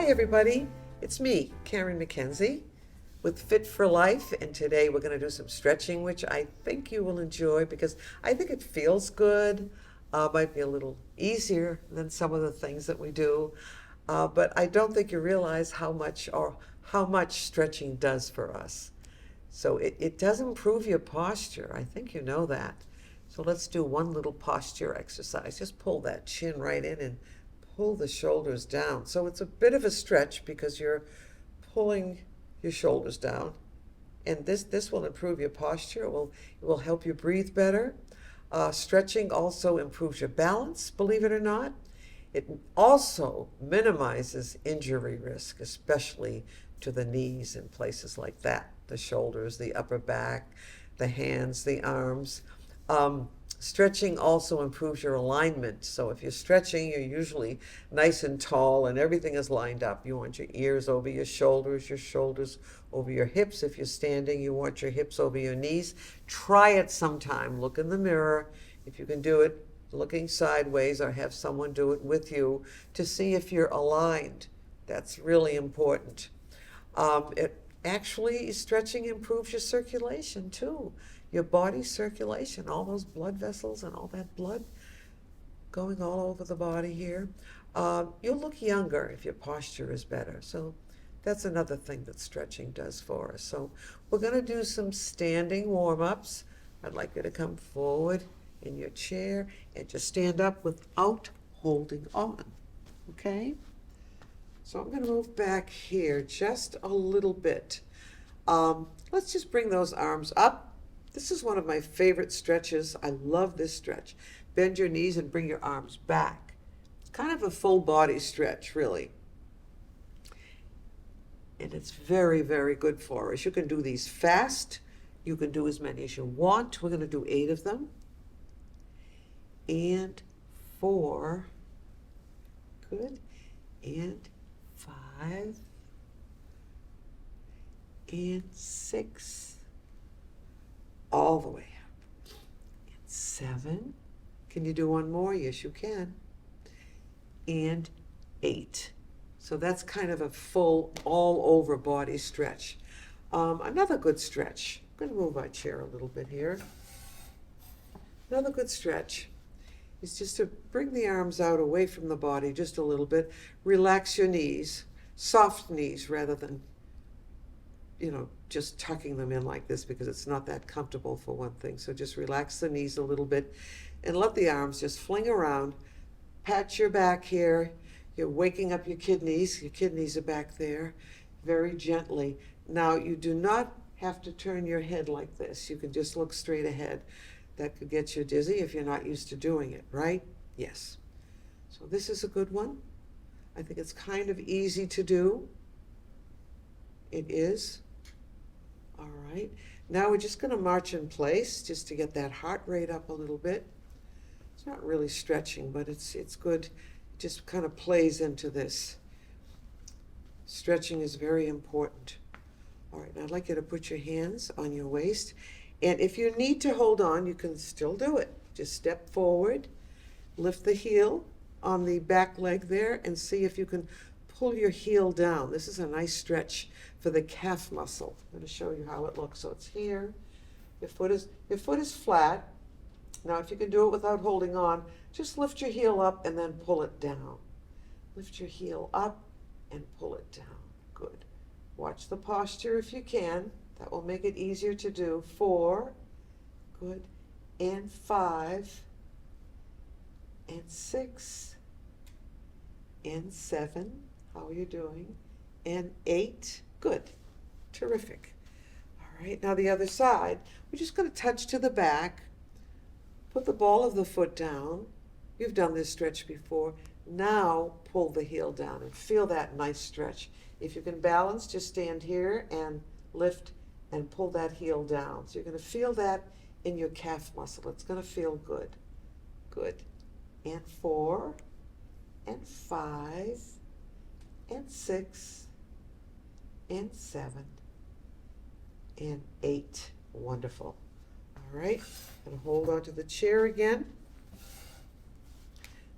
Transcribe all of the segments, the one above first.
Hi everybody, it's me, Karen McKenzie with Fit for Life, and today we're going to do some stretching, which I think you will enjoy because I think it feels good. Might be a little easier than some of the things that we do, but I don't think you realize how much stretching does for us. So it does improve your posture. I think you know that. So let's do one little posture exercise. Just pull that chin right in and pull the shoulders down. So it's a bit of a stretch because you're pulling your shoulders down. And this will improve your posture. It will help you breathe better. Stretching also improves your balance, believe it or not. It also minimizes injury risk, especially to the knees and places like that, the shoulders, the upper back, the hands, the arms. Stretching also improves your alignment. So if you're stretching, you're usually nice and tall and everything is lined up. You want your ears over your shoulders over your hips. If you're standing, you want your hips over your knees. Try it sometime. Look in the mirror. If you can do it looking sideways or have someone do it with you to see if you're aligned. That's really important. Stretching improves your circulation too. Your body circulation, all those blood vessels and all that blood going all over the body here. You'll look younger if your posture is better. So that's another thing that stretching does for us. So we're going to do some standing warm-ups. I'd like you to come forward in your chair and just stand up without holding on. Okay? So I'm going to move back here just a little bit. Let's just bring those arms up. This is one of my favorite stretches. I love this stretch. Bend your knees and bring your arms back. It's kind of a full body stretch, really. And it's very, very good for us. You can do these fast. You can do as many as you want. We're going to do 8 of them. And 4. Good. And 5. And 6. All the way up. And 7. Can you do one more? Yes, you can. And 8. So that's kind of a full all over body stretch. Another good stretch. I'm going to move my chair a little bit here. Another good stretch is just to bring the arms out away from the body just a little bit. Relax your knees. Soft knees rather than just tucking them in like this because it's not that comfortable for one thing. So just relax the knees a little bit and let the arms just fling around. Pat your back here. You're waking up your kidneys. Your kidneys are back there very gently. Now, you do not have to turn your head like this. You can just look straight ahead. That could get you dizzy if you're not used to doing it, right? Yes. So this is a good one. I think it's kind of easy to do. It is. All right, now we're just going to march in place just to get that heart rate up a little bit. It's not really stretching, but it's good. It just kind of plays into this. Stretching is very important. All right, now I'd like you to put your hands on your waist. And if you need to hold on, you can still do it. Just step forward, lift the heel on the back leg there, and see if you can pull your heel down. This is a nice stretch for the calf muscle. I'm going to show you how it looks. So it's here. Your foot is flat. Now if you can do it without holding on, just lift your heel up and then pull it down. Lift your heel up and pull it down. Good. Watch the posture if you can. That will make it easier to do. 4. Good. And 5. And 6. And 7. How are you doing? And 8. Good. Terrific. All right, now the other side. We're just going to touch to the back. Put the ball of the foot down. You've done this stretch before. Now pull the heel down and feel that nice stretch. If you can balance, just stand here and lift and pull that heel down. So you're going to feel that in your calf muscle. It's going to feel good. Good. And 4. And 5. And 6, and 7, and 8. Wonderful. All right, and hold on to the chair again.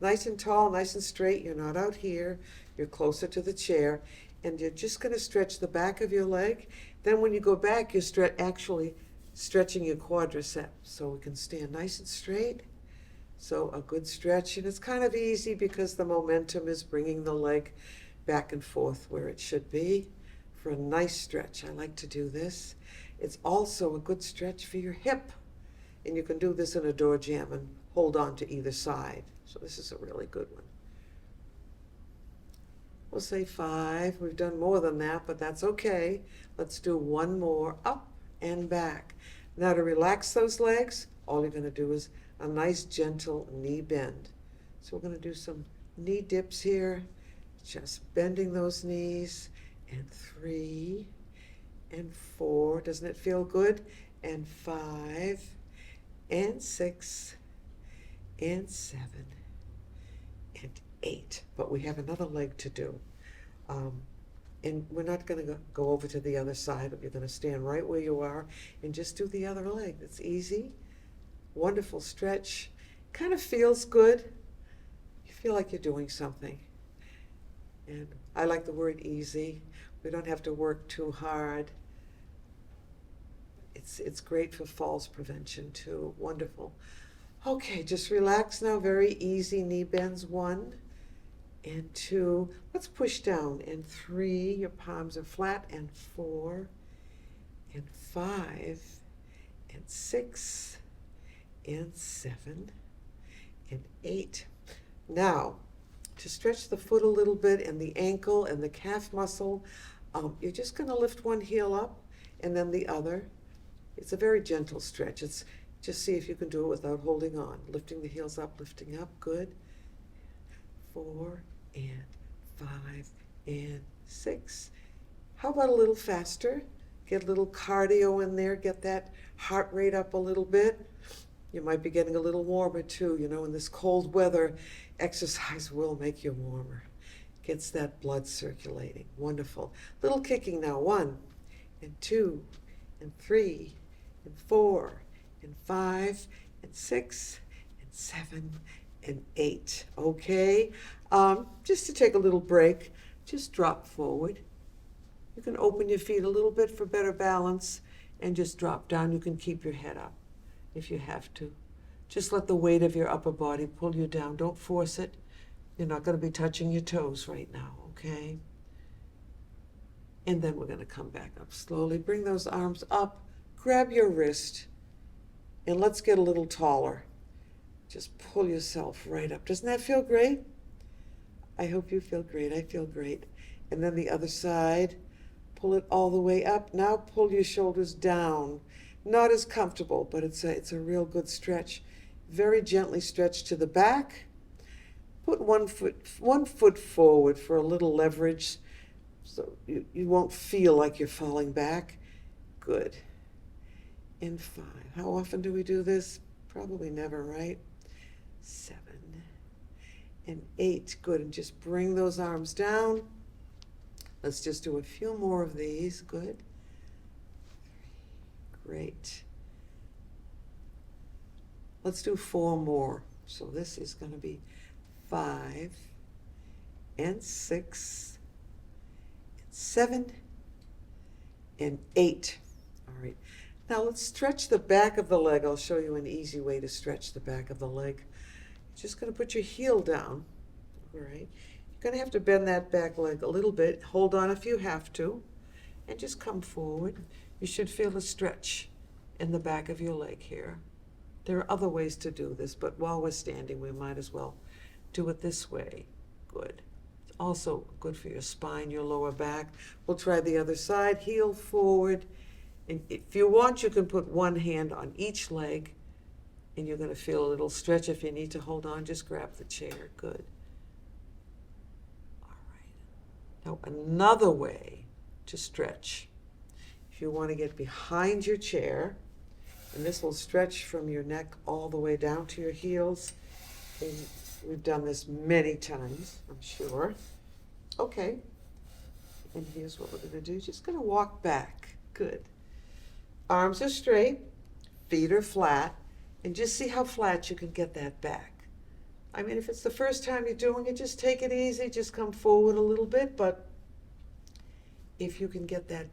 Nice and tall, nice and straight. You're not out here. You're closer to the chair, and you're just going to stretch the back of your leg. Then when you go back, you're actually stretching your quadriceps, so we can stand nice and straight. So a good stretch, and it's kind of easy because the momentum is bringing the leg back and forth where it should be for a nice stretch. I like to do this. It's also a good stretch for your hip, and you can do this in a door jamb and hold on to either side. So this is a really good one. We'll say 5. We've done more than that, but that's okay. Let's do one more, up and back. Now to relax those legs, all you're going to do is a nice gentle knee bend. So we're going to do some knee dips here, just bending those knees, and 3 and 4. Doesn't it feel good? And 5 and 6 and 7 and 8. But we have another leg to do. And we're not going to go over to the other side. You're going to stand right where you are and just do the other leg. It's easy. Wonderful stretch. Kind of feels good. You feel like you're doing something. And I like the word easy. We don't have to work too hard. It's great for falls prevention too. Wonderful. Okay, just relax now. Very easy knee bends. 1 and 2. Let's push down. And 3, your palms are flat. And 4 and 5 and 6 and 7 and 8. Now, to stretch the foot a little bit and the ankle and the calf muscle, you're just going to lift one heel up and then the other. It's a very gentle stretch. It's just see if you can do it without holding on. Lifting the heels up, lifting up. Good. 4 and 5 and 6. How about a little faster? Get a little cardio in there. Get that heart rate up a little bit. You might be getting a little warmer too. You know, in this cold weather, exercise will make you warmer. Gets that blood circulating. Wonderful. Little kicking now. 1 and 2 and 3 and 4 and 5 and 6 and 7 and 8. Okay? Just to take a little break, just drop forward. You can open your feet a little bit for better balance and just drop down. You can keep your head up if you have to. Just let the weight of your upper body pull you down. Don't force it. You're not going to be touching your toes right now, okay? And then we're going to come back up slowly. Bring those arms up. Grab your wrist. And let's get a little taller. Just pull yourself right up. Doesn't that feel great? I hope you feel great. I feel great. And then the other side. Pull it all the way up. Now pull your shoulders down. Not as comfortable, but it's a real good stretch. Very gently stretch to the back. Put one foot forward for a little leverage so you won't feel like you're falling back. Good. And 5. How often do we do this? Probably never, right? 7 and 8. Good. And just bring those arms down. Let's just do a few more of these. Good. Great. Let's do 4 more. So this is going to be 5 and 6 and 7 and 8. All right. Now let's stretch the back of the leg. I'll show you an easy way to stretch the back of the leg. You're just going to put your heel down. All right. You're going to have to bend that back leg a little bit. Hold on if you have to. And just come forward. You should feel a stretch in the back of your leg here. There are other ways to do this, but while we're standing, we might as well do it this way. Good. It's also good for your spine, your lower back. We'll try the other side. Heel forward. And if you want, you can put one hand on each leg, and you're going to feel a little stretch. If you need to hold on, just grab the chair. Good. All right. Now, another way to stretch. If you want to get behind your chair, and this will stretch from your neck all the way down to your heels. And we've done this many times, I'm sure. Okay. And here's what we're going to do. Just going to walk back. Good. Arms are straight, feet are flat, and just see how flat you can get that back. I mean, if it's the first time you're doing it, just take it easy, just come forward a little bit, but if you can get that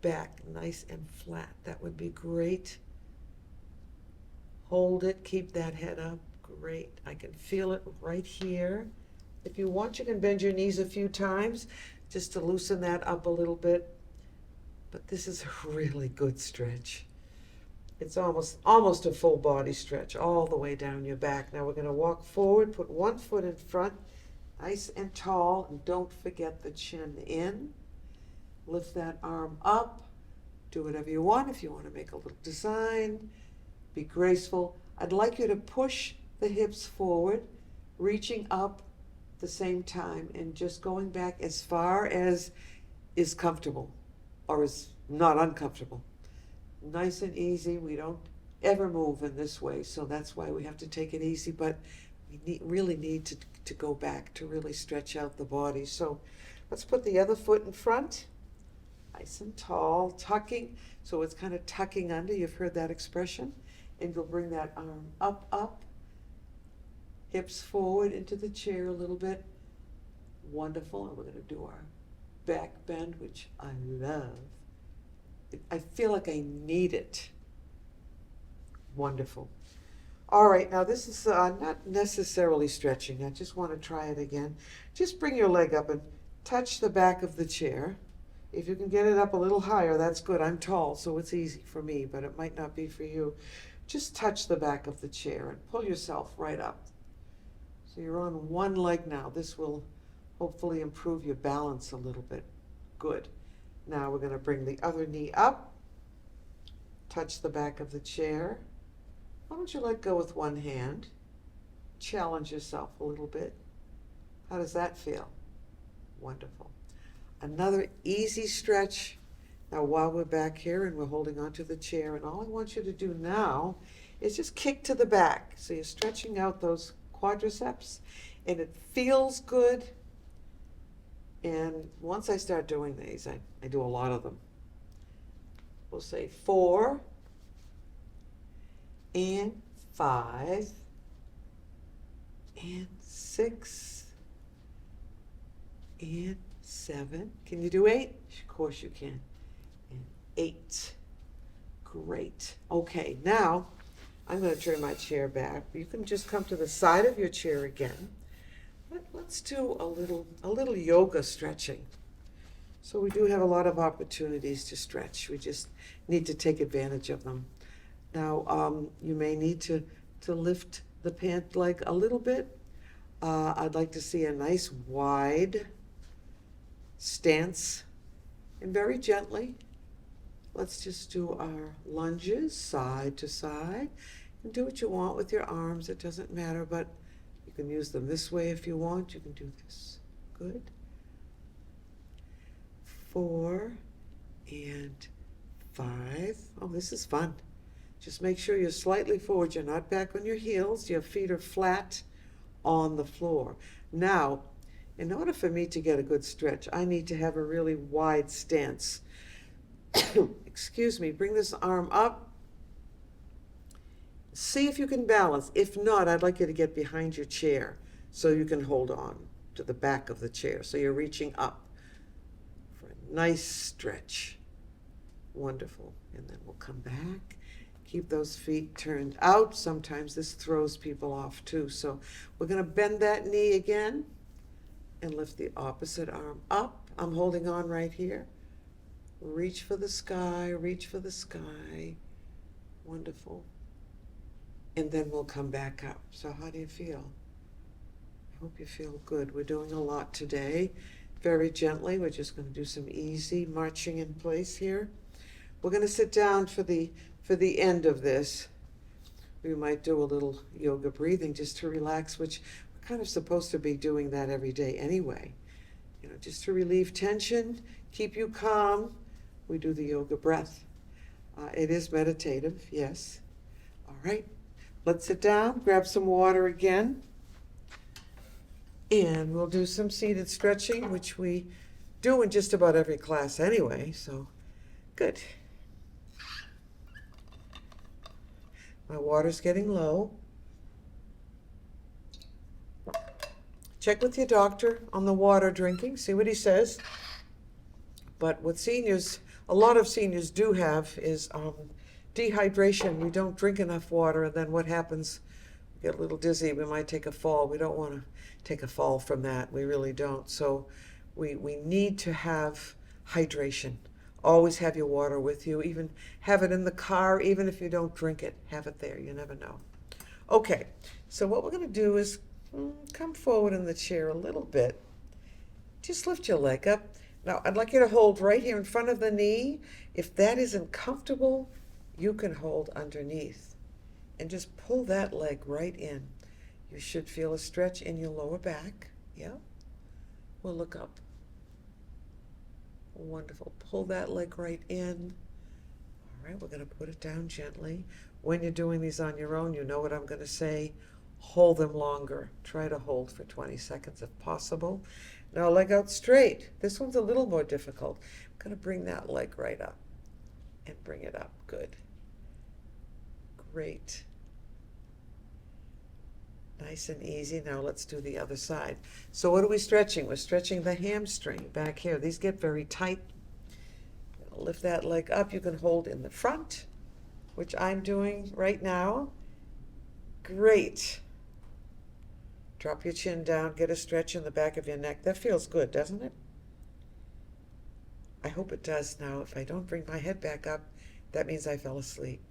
back nice and flat, that would be great. Hold it, keep that head up, great. I can feel it right here. If you want, you can bend your knees a few times just to loosen that up a little bit. But this is a really good stretch. It's almost a full body stretch all the way down your back. Now we're going to walk forward, put one foot in front, nice and tall, and don't forget the chin in. Lift that arm up. Do whatever you want. If you want to make a little design, be graceful. I'd like you to push the hips forward, reaching up at the same time and just going back as far as is comfortable or is not uncomfortable. Nice and easy. We don't ever move in this way, so that's why we have to take it easy, but we really need to go back to really stretch out the body. So let's put the other foot in front, nice and tall, tucking, so it's kind of tucking under. You've heard that expression. And you'll bring that arm up, hips forward into the chair a little bit. Wonderful. And we're going to do our back bend, which I love. I feel like I need it. Wonderful. All right, now this is not necessarily stretching. I just want to try it again. Just bring your leg up and touch the back of the chair. If you can get it up a little higher, that's good. I'm tall, so it's easy for me, but it might not be for you. Just touch the back of the chair and pull yourself right up. So you're on one leg now. This will hopefully improve your balance a little bit. Good. Now we're going to bring the other knee up. Touch the back of the chair. Why don't you let go with one hand? Challenge yourself a little bit. How does that feel? Wonderful. Another easy stretch. Now while we're back here and we're holding onto the chair, and all I want you to do now is just kick to the back. So you're stretching out those quadriceps and it feels good. And once I start doing these, I do a lot of them. We'll say 4 and 5 and 6 and 7. Can you do 8? Of course you can. And 8. Great. Okay, now I'm going to turn my chair back. You can just come to the side of your chair again. Let's do a little yoga stretching. So we do have a lot of opportunities to stretch. We just need to take advantage of them. Now, you may need to lift the pant leg a little bit. I'd like to see a nice wide stance, and very gently, let's just do our lunges side to side, and do what you want with your arms. It doesn't matter, but you can use them this way if you want. You can do this. Good. 4 and 5. Oh, this is fun. Just make sure you're slightly forward. You're not back on your heels. Your feet are flat on the floor. Now, in order for me to get a good stretch, I need to have a really wide stance. Excuse me. Bring this arm up. See if you can balance. If not, I'd like you to get behind your chair so you can hold on to the back of the chair. So you're reaching up for a nice stretch. Wonderful. And then we'll come back. Keep those feet turned out. Sometimes this throws people off too. So we're going to bend that knee again and lift the opposite arm up. I'm holding on right here. Reach for the sky, reach for the sky. Wonderful. And then we'll come back up. So how do you feel? I hope you feel good. We're doing a lot today. Very gently. We're just going to do some easy marching in place here. We're going to sit down for the end of this. We might do a little yoga breathing just to relax, which we're kind of supposed to be doing that every day anyway. You know, just to relieve tension, keep you calm. We do the yoga breath. It is meditative, yes. All right, let's sit down, grab some water again, and we'll do some seated stretching, which we do in just about every class anyway, so good. My water's getting low. check with your doctor on the water drinking, see what he says. But what seniors, a lot of seniors do have is dehydration. We don't drink enough water, and then what happens? We get a little dizzy. We might take a fall. We don't want to take a fall from that. We really don't. So we need to have hydration. Always have your water with you. Even have it in the car, even if you don't drink it. Have it there. You never know. Okay, so what we're going to do is come forward in the chair a little bit. Just lift your leg up. Now, I'd like you to hold right here in front of the knee. If that isn't comfortable, you can hold underneath. And just pull that leg right in. You should feel a stretch in your lower back. Yeah? We'll look up. Wonderful. Pull that leg right in. All right, we're going to put it down gently. When you're doing these on your own, you know what I'm going to say. Hold them longer. Try to hold for 20 seconds if possible. Now leg out straight. This one's a little more difficult. I'm going to bring that leg right up and bring it up. Good. Great. Nice and easy. Now let's do the other side. So what are we stretching? We're stretching the hamstring back here. These get very tight. Lift that leg up. You can hold in the front, which I'm doing right now. Great. Drop your chin down, get a stretch in the back of your neck. That feels good, doesn't it? I hope it does. Now, if I don't bring my head back up, that means I fell asleep.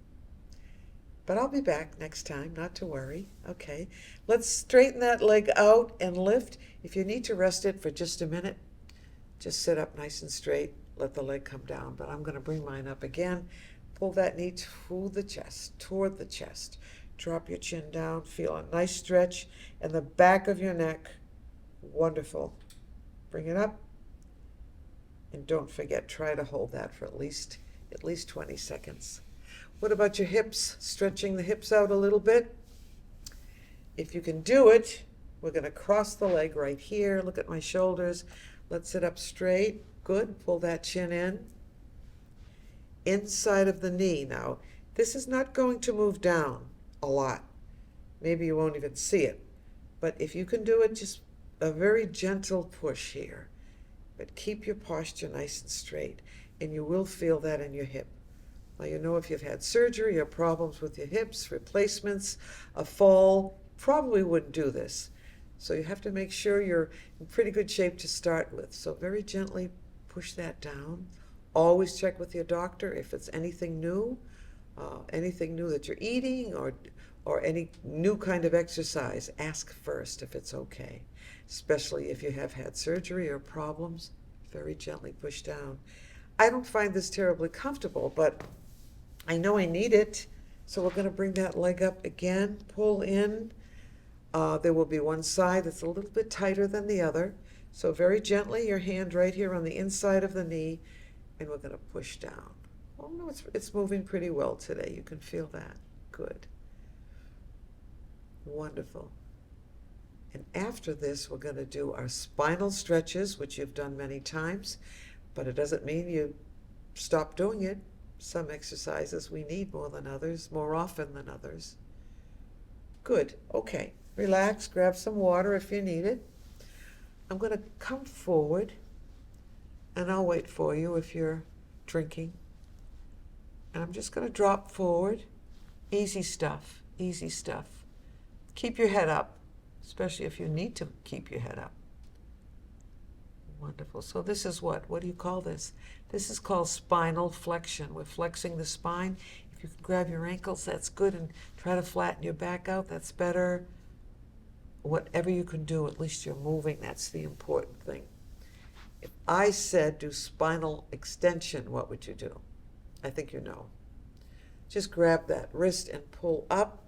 But I'll be back next time, not to worry. Okay, let's straighten that leg out and lift. If you need to rest it for just a minute, just sit up nice and straight, let the leg come down. But I'm going to bring mine up again. Pull that knee to the chest, toward the chest. Drop your chin down, feel a nice stretch in the back of your neck. Wonderful. Bring it up. And don't forget, try to hold that for at least 20 seconds. What about your hips? Stretching the hips out a little bit. If you can do it, we're going to cross the leg right here. Look at my shoulders. Let's sit up straight. Good. Pull that chin in. Inside of the knee. Now, this is not going to move down a lot. Maybe you won't even see it. But if you can do it, just a very gentle push here. But keep your posture nice and straight. And you will feel that in your hip. Now, you know, if you've had surgery or problems with your hips, replacements, a fall, probably wouldn't do this. So you have to make sure you're in pretty good shape to start with. So very gently push that down. Always check with your doctor if it's anything new that you're eating or any new kind of exercise. Ask first if it's okay, especially if you have had surgery or problems. Very gently push down. I don't find this terribly comfortable, but I know I need it. So we're going to bring that leg up again, pull in. There will be one side that's a little bit tighter than the other. So very gently, your hand right here on the inside of the knee, and we're going to push down. Oh no, it's moving pretty well today. You can feel that. Good. Wonderful. And after this, we're going to do our spinal stretches, which you've done many times, but it doesn't mean you stop doing it. Some exercises we need more than others, more often than others. Good. Okay. Relax. Grab some water if you need it. I'm going to come forward, and I'll wait for you if you're drinking. And I'm just going to drop forward. Easy stuff. Easy stuff. Keep your head up, especially if you need to keep your head up. Wonderful. So this is what do you call this? This is called spinal flexion. We're flexing the spine. If you can grab your ankles, that's good, and try to flatten your back out, that's better. Whatever you can do, at least you're moving. That's the important thing. If I said do spinal extension, what would you do? I think you know. Just grab that wrist and pull up,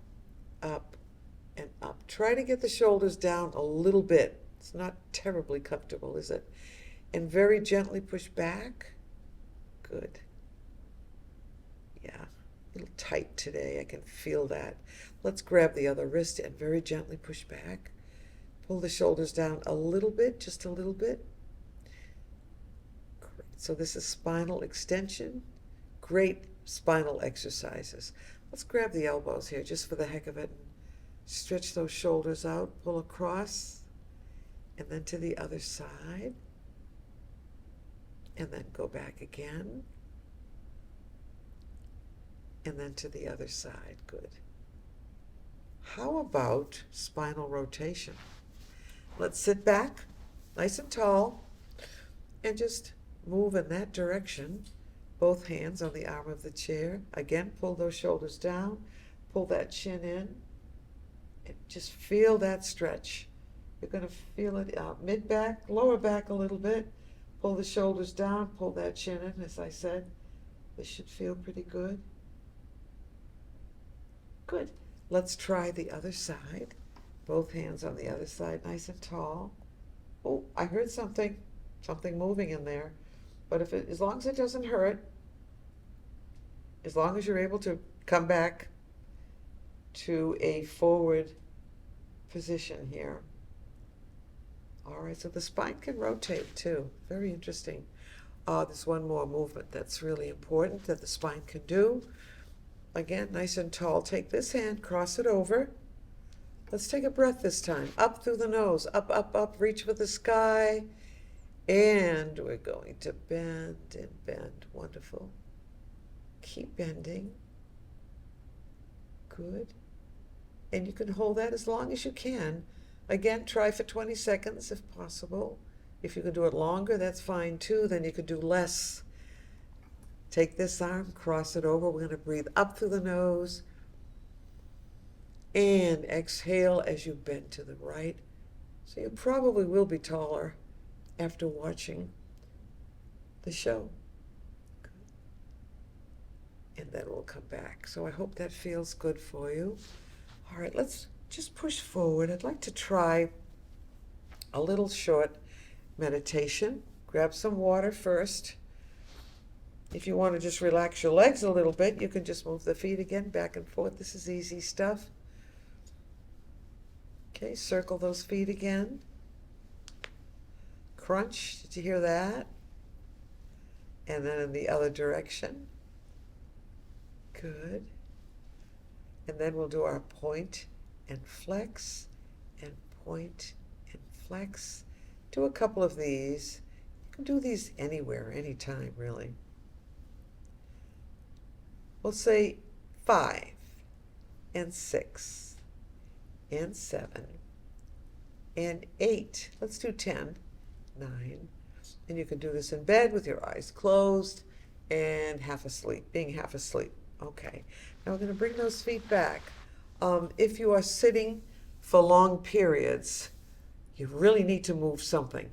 up, and up. Try to get the shoulders down a little bit. It's not terribly comfortable, is it? And very gently push back. Good. Yeah, a little tight today. I can feel that. Let's grab the other wrist and very gently push back. Pull the shoulders down a little bit, just a little bit. Great. So this is spinal extension. Great spinal exercises. Let's grab the elbows here just for the heck of it. Stretch those shoulders out, pull across. and then to the other side, and then go back again, and then to the other side. Good. How about spinal rotation? Let's sit back, nice and tall, and just move in that direction. Both hands on the arm of the chair. Again, pull those shoulders down, pull that chin in, and just feel that stretch. You're going to feel it out mid-back, lower back a little bit. Pull the shoulders down, pull that chin in, as I said. This should feel pretty good. Good. Let's try the other side. Both hands on the other side, nice and tall. Oh, I heard something moving in there. But as long as it doesn't hurt, as long as you're able to come back to a forward position here. All right, so the spine can rotate too. Very interesting. There's one more movement that's really important that the spine can do. Again, nice and tall. Take this hand, cross it over. Let's take a breath this time. Up through the nose, up, up, up, reach for the sky. And we're going to bend and bend. Wonderful. Keep bending. Good. And you can hold that as long as you can. Again, try for 20 seconds if possible. If you can do it longer, that's fine too. Then you could do less. Take this arm, cross it over. We're going to breathe up through the nose. And exhale as you bend to the right. So you probably will be taller after watching the show. Good. And then we'll come back. So I hope that feels good for you. All right, let's just push forward. I'd like to try a little short meditation. Grab some water first. If you want to just relax your legs a little bit, you can just move the feet again, back and forth. This is easy stuff. Okay, circle those feet again. Crunch, did you hear that? And then in the other direction. Good. And then we'll do our point and flex, and point and flex. Do a couple of these. You can do these anywhere, anytime, really. We'll say 5 and 6 and 7 and 8. Let's do 10, 9. And you can do this in bed with your eyes closed and half asleep, being half asleep. Okay. Now we're going to bring those feet back. If you are sitting for long periods, you really need to move something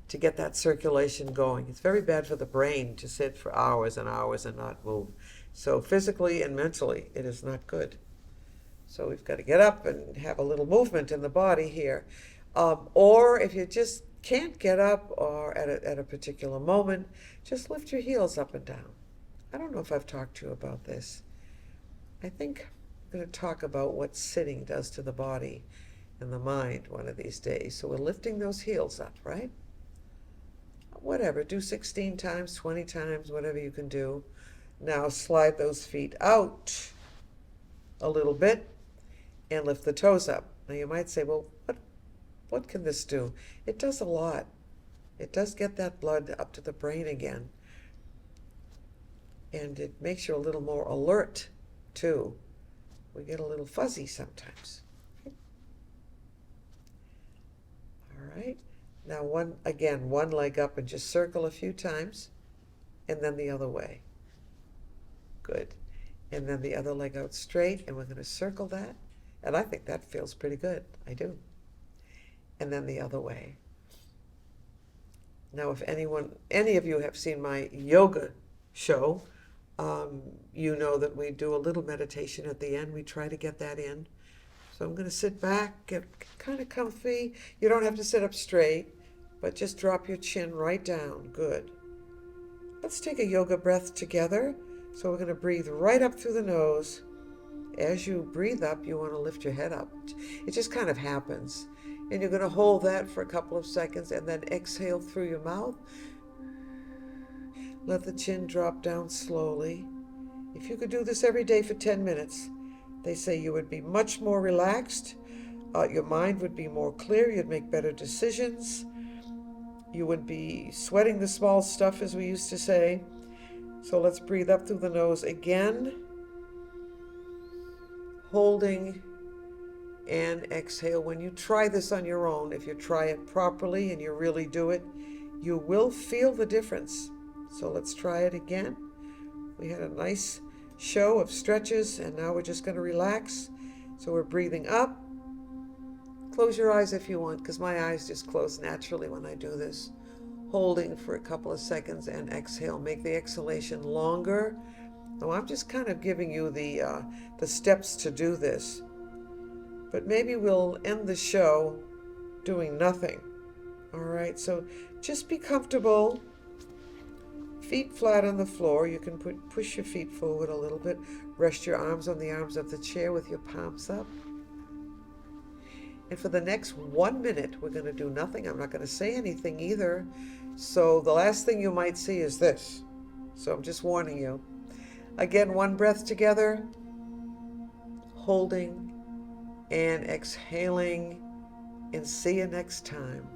to get that circulation going. It's very bad for the brain to sit for hours and hours and not move. So physically and mentally, it is not good. So we've got to get up and have a little movement in the body here. Or if you just can't get up or at a particular moment, just lift your heels up and down. I don't know if I've talked to you about this. I think I'm going to talk about what sitting does to the body and the mind one of these days. So we're lifting those heels up, right? Whatever, do 16 times, 20 times, whatever you can do. Now slide those feet out a little bit and lift the toes up. Now you might say, well, what can this do? It does a lot. It does get that blood up to the brain again. And it makes you a little more alert, too. We get a little fuzzy sometimes. All right. Now one leg up and just circle a few times, and then the other way. Good. And then the other leg out straight, and we're going to circle that. And I think that feels pretty good. I do. And then the other way. Now, if any of you have seen my yoga show, you know that we do a little meditation at the end. We try to get that in. So I'm going to sit back, get kind of comfy. You don't have to sit up straight, but just drop your chin right down. Good. Let's take a yoga breath together. So we're going to breathe right up through the nose. As you breathe up, you want to lift your head up. It just kind of happens. And you're going to hold that for a couple of seconds and then exhale through your mouth. Let the chin drop down slowly. If you could do this every day for 10 minutes, they say you would be much more relaxed. Your mind would be more clear. You'd make better decisions. You would be sweating the small stuff, as we used to say. So let's breathe up through the nose again, holding, and exhale. When you try this on your own, if you try it properly and you really do it, you will feel the difference. So let's try it again. We had a nice show of stretches, and now we're just going to relax. So we're breathing up. Close your eyes if you want, because my eyes just close naturally when I do this. Holding for a couple of seconds and exhale. Make the exhalation longer. Now I'm just kind of giving you the steps to do this. But maybe we'll end the show doing nothing. All right, so just be comfortable. Feet flat on the floor. You can push your feet forward a little bit. Rest your arms on the arms of the chair with your palms up. And for the next 1 minute, we're going to do nothing. I'm not going to say anything either. So the last thing you might see is this. So I'm just warning you. Again, one breath together. Holding and exhaling. And see you next time.